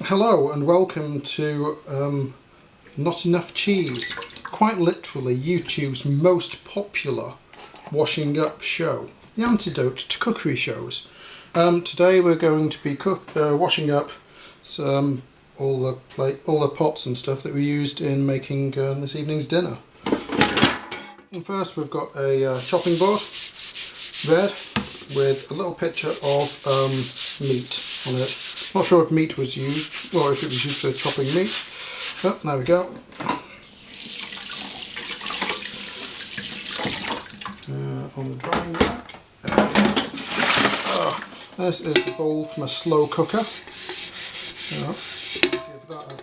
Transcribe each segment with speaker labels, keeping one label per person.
Speaker 1: Hello and welcome to Not Enough Cheese, quite literally YouTube's most popular washing up show, the antidote to cookery shows. Today we're going to be washing up all the pots and stuff that we used in making this evening's dinner. And first we've got a chopping board, red, with a little picture of meat on it. Not sure if meat was used, or if it was used for chopping meat. Oh, there we go. On the drying rack. This is the bowl from a slow cooker. Give that a...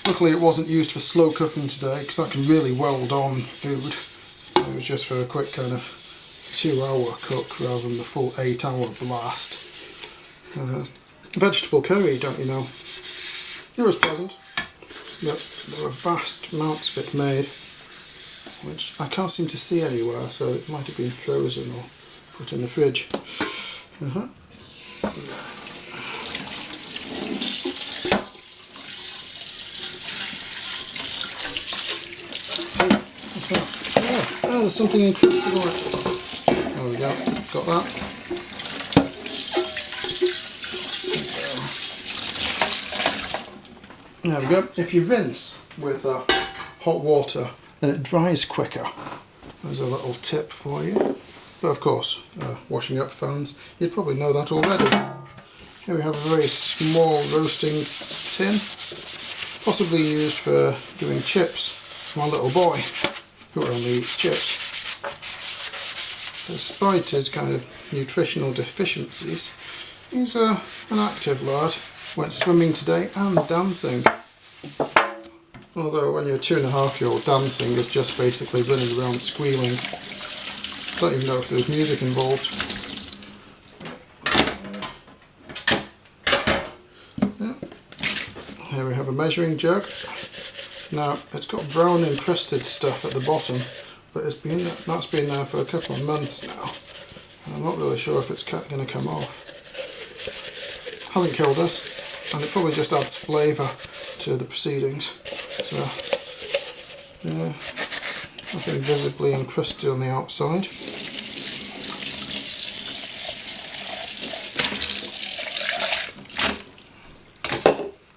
Speaker 1: Luckily it wasn't used for slow cooking today, because that can really weld on food. It was just for a quick kind of 2-hour cook rather than the full 8-hour blast. Vegetable curry, don't you know? It was pleasant. Yep, there were vast amounts of it made, which I can't seem to see anywhere, so it might have been frozen or put in the fridge. Oh, there's something encrusted on it. There we go, got that. There we go. If you rinse with hot water, then it dries quicker. There's a little tip for you. But of course, washing up fans, you'd probably know that already. Here we have a very small roasting tin, possibly used for doing chips for my little boy, who only eats chips. Despite his kind of nutritional deficiencies, he's an active lad. Went swimming today and dancing. Although when you're a 2.5-year-old, dancing is just basically running around squealing. Don't even know if there's music involved. Yeah. Here we have a measuring jug. Now it's got brown encrusted stuff at the bottom, but that's been there for a couple of months now. I'm not really sure if it's going to come off. Hasn't killed us. And it probably just adds flavour to the proceedings. So, yeah, nothing visibly encrusted on the outside.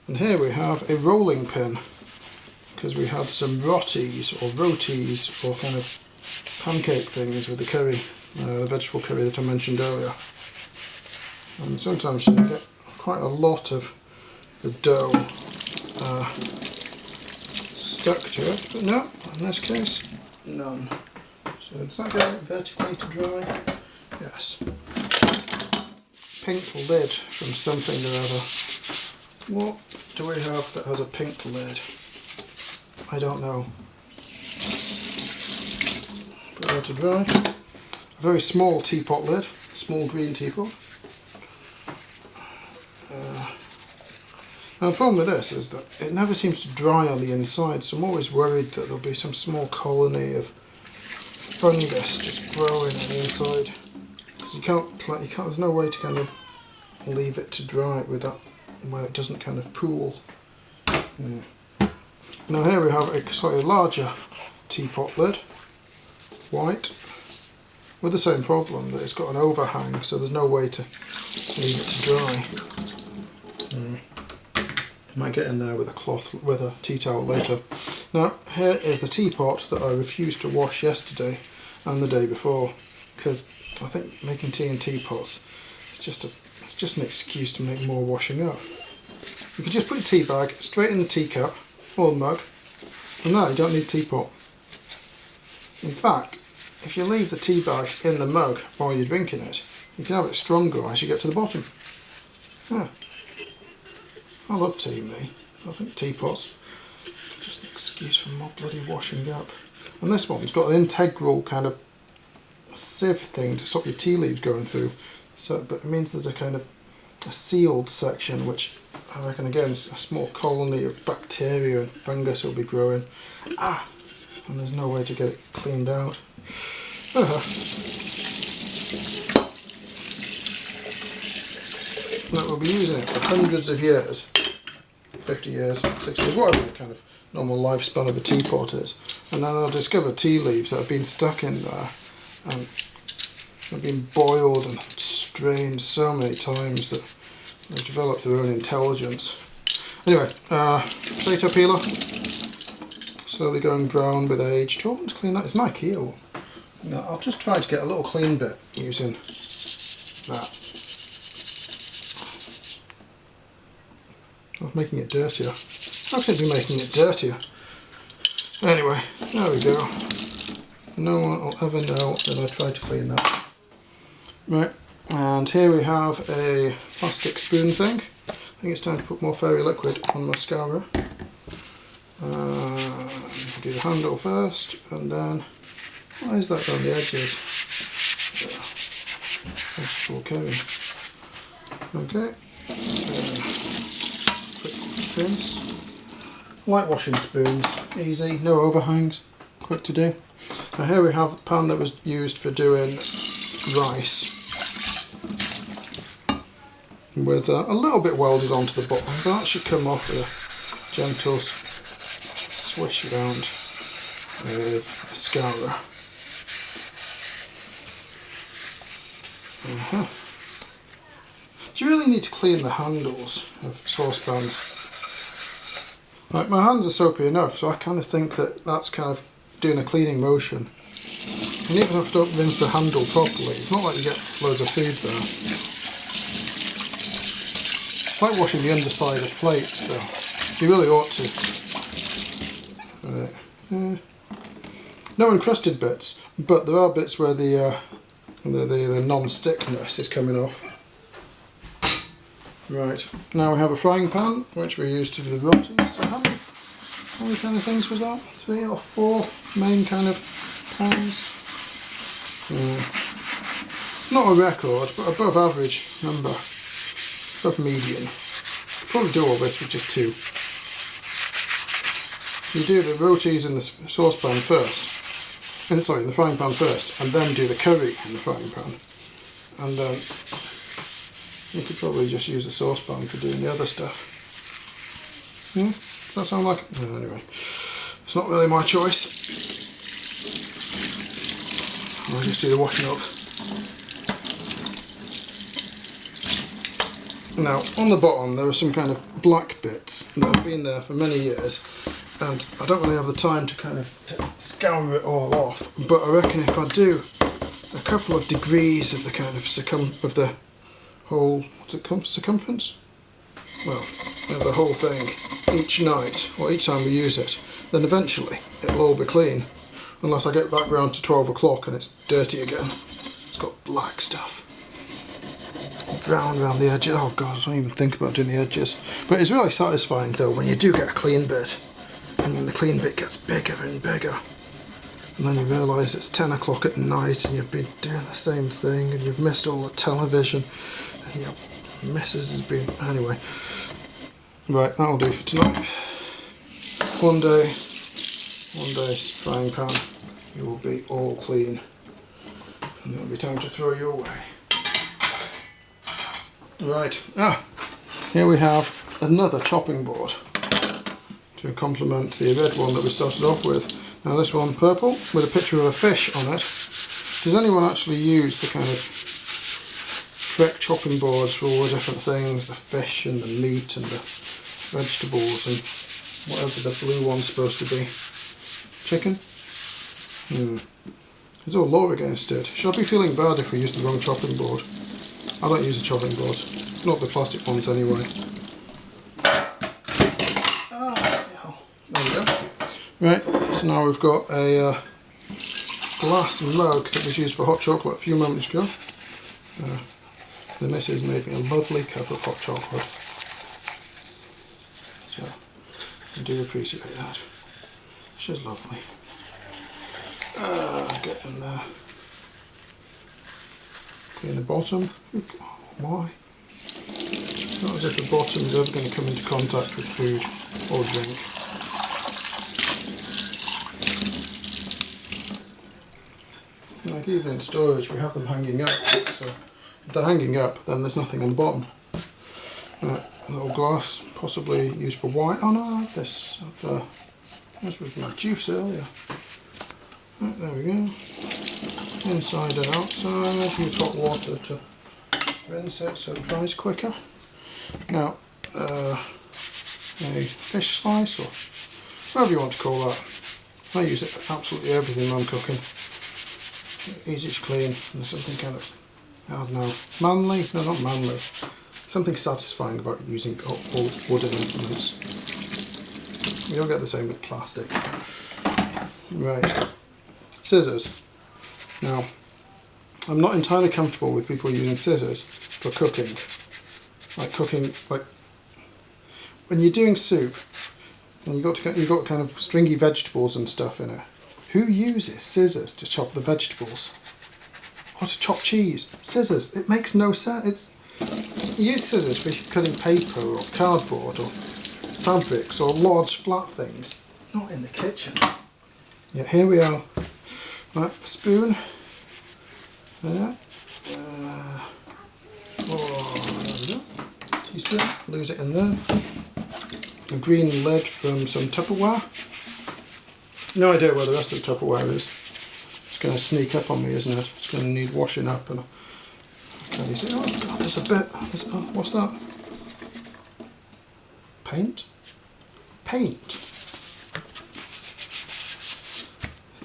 Speaker 1: And here we have a rolling pin, because we had some rotis or kind of pancake things with the curry, the vegetable curry that I mentioned earlier. And sometimes you can get quite a lot of the dough stuck to it, but no, in this case, none. So does that go vertically to dry? Yes. Pink lid from something or other. What do we have that has a pink lid? I don't know. Put that to dry. A very small teapot lid, small green teapot. Now the problem with this is that it never seems to dry on the inside, so I'm always worried that there'll be some small colony of fungus just growing on the inside. Because there's no way to kind of leave it to dry with that, where it doesn't kind of pool. Now here we have a slightly larger teapot lid, white, with the same problem, that it's got an overhang, so there's no way to leave it to dry. Might get in there with a tea towel later. Now here is the teapot that I refused to wash yesterday and the day before, because I think making tea in teapots it's just an excuse to make more washing up. You can just put your tea bag straight in the teacup or mug, and now you don't need a teapot. In fact, if you leave the tea bag in the mug while you're drinking it, you can have it stronger as you get to the bottom. Yeah. I love tea, me. I think teapots are just an excuse for more bloody washing up. And this one's got an integral kind of sieve thing to stop your tea leaves going through. So, but it means there's a kind of a sealed section, which I reckon again a small colony of bacteria and fungus will be growing. And there's no way to get it cleaned out. That we'll be using it for hundreds of years, 50 years, 60 years, whatever the kind of normal lifespan of a teapot is. And then I'll discover tea leaves that have been stuck in there and have been boiled and strained so many times that they've developed their own intelligence. Anyway, potato peeler, slowly going brown with age. Do I want to clean that? It's an IKEA one. No, I'll just try to get a little clean bit using that. I'm making it dirtier. I should be making it dirtier. Anyway, there we go. No one will ever know that I tried to clean that. Right, and here we have a plastic spoon thing. I think it's time to put more fairy liquid on my scourer. Do the handle first, and then why is that around the edges? Vegetable curry. Okay. Quick rinse. Light washing spoons, easy, no overhangs, quick to do. Now here we have the pan that was used for doing rice, with a little bit welded onto the bottom, but that should come off with a gentle swish around with a scourer. Do you really need to clean the handles of saucepans? Right, my hands are soapy enough, so I kind of think that that's kind of doing a cleaning motion. And even if I don't rinse the handle properly, it's not like you get loads of food there. It's like washing the underside of plates though. You really ought to. Right. No encrusted bits, but there are bits where the non-stickness is coming off. Right, now we have a frying pan, which we use to do the rotis. So how many kind of things was that? 3 or 4 main kind of pans? Not a record, but above average number. Above median. Probably do all this with just 2. You do the rotis in the saucepan first, in the frying pan first, and then do the curry in the frying pan. And then you could probably just use the saucepan for doing the other stuff. Yeah? Does that sound like it? No, anyway, it's not really my choice. I'll just do the washing up. Now, on the bottom there are some kind of black bits that have been there for many years, and I don't really have the time to kind of scour it all off, but I reckon if I do a couple of degrees of the kind of the whole, what's it called, circumference? Well, the whole thing each night, or each time we use it, then eventually it'll all be clean, unless I get back round to 12 o'clock and it's dirty again. It's got black stuff. Brown around the edges. Oh god, I don't even think about doing the edges. But it's really satisfying though when you do get a clean bit, and then the clean bit gets bigger and bigger. And then you realise it's 10 o'clock at night and you've been doing the same thing and you've missed all the television and your missus has been... Anyway. Right, that'll do for tonight. One day frying pan, you will be all clean. And it'll be time to throw you away. Right, here we have another chopping board to complement the red one that we started off with. Now this one purple with a picture of a fish on it. Does anyone actually use the kind of correct chopping boards for all the different things, the fish and the meat and the vegetables and whatever the blue one's supposed to be? Chicken? There's all law against it. Should I be feeling bad if we use the wrong chopping board? I don't use a chopping board, not the plastic ones anyway. There we go. Right, so now we've got a glass mug that was used for hot chocolate a few moments ago. The missus made me a lovely cup of hot chocolate. So, I do appreciate that. She's lovely. Get in there. Clean the bottom. Why? It's not as if the bottom is ever going to come into contact with food or drink. Like even in storage we have them hanging up, so if they're hanging up then there's nothing on the bottom. Right, a little glass, possibly used for wine. Oh no, I like this. This was my juice earlier. Right, there we go. Inside and outside. Use hot water to rinse it so it dries quicker. Now, a fish slice, or whatever you want to call that. I use it for absolutely everything when I'm cooking. Easy to clean, and there's something kind of, I don't know, manly? No, not manly. Something satisfying about using all wooden implements. You don't get the same with plastic. Right, scissors. Now, I'm not entirely comfortable with people using scissors for cooking. Like when you're doing soup, and you've got kind of stringy vegetables and stuff in it. Who uses scissors to chop the vegetables? Or to chop cheese? Scissors. It makes no sense. You use scissors for cutting paper or cardboard or fabrics or large flat things. Not in the kitchen. Yeah, here we are. Right, a spoon. There. There we go. Teaspoon. Lose it in there. A green lid from some Tupperware. No idea where the rest of the Tupperware is. It's going to sneak up on me, isn't it? It's going to need washing up. And can you see? Oh, God, there's a bit. What's that? Paint? Paint.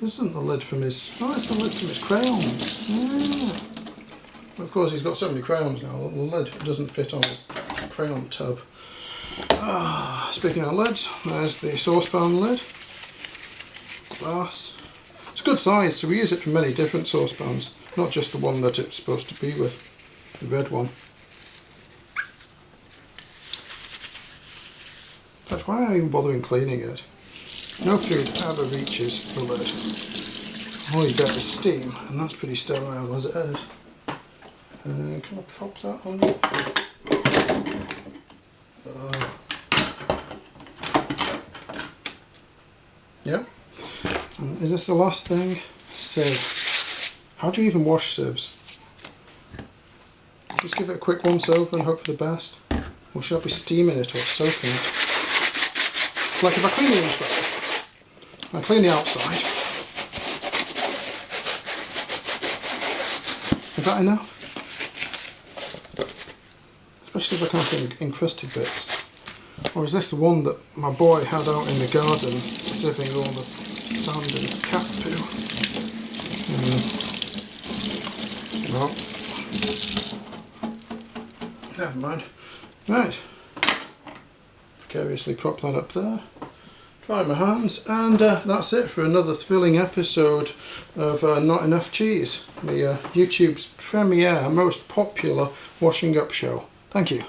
Speaker 1: This isn't the lid from his. Oh, it's the lid from his crayons. Yeah. Of course, he's got so many crayons now. The lid doesn't fit on his crayon tub. Speaking of lids, there's the saucepan lid. Glass. It's a good size, so we use it for many different saucepans, not just the one that it's supposed to be with, the red one. But why am I even bothering cleaning it? No food ever reaches the lid. All you get is steam, and that's pretty sterile as it is. Can I prop that on? Yep. And is this the last thing? Sieve. How do you even wash sieves? Just give it a quick once over and hope for the best. Or should I be steaming it or soaking it? Like if I clean the inside, I clean the outside. Is that enough? Especially if I can't see encrusted bits. Or is this the one that my boy had out in the garden, sieving all the sand and cat poo? No. Never mind. Right. Precariously prop that up there. Dry my hands, and that's it for another thrilling episode of Not Enough Cheese, the YouTube's premier, most popular washing up show. Thank you.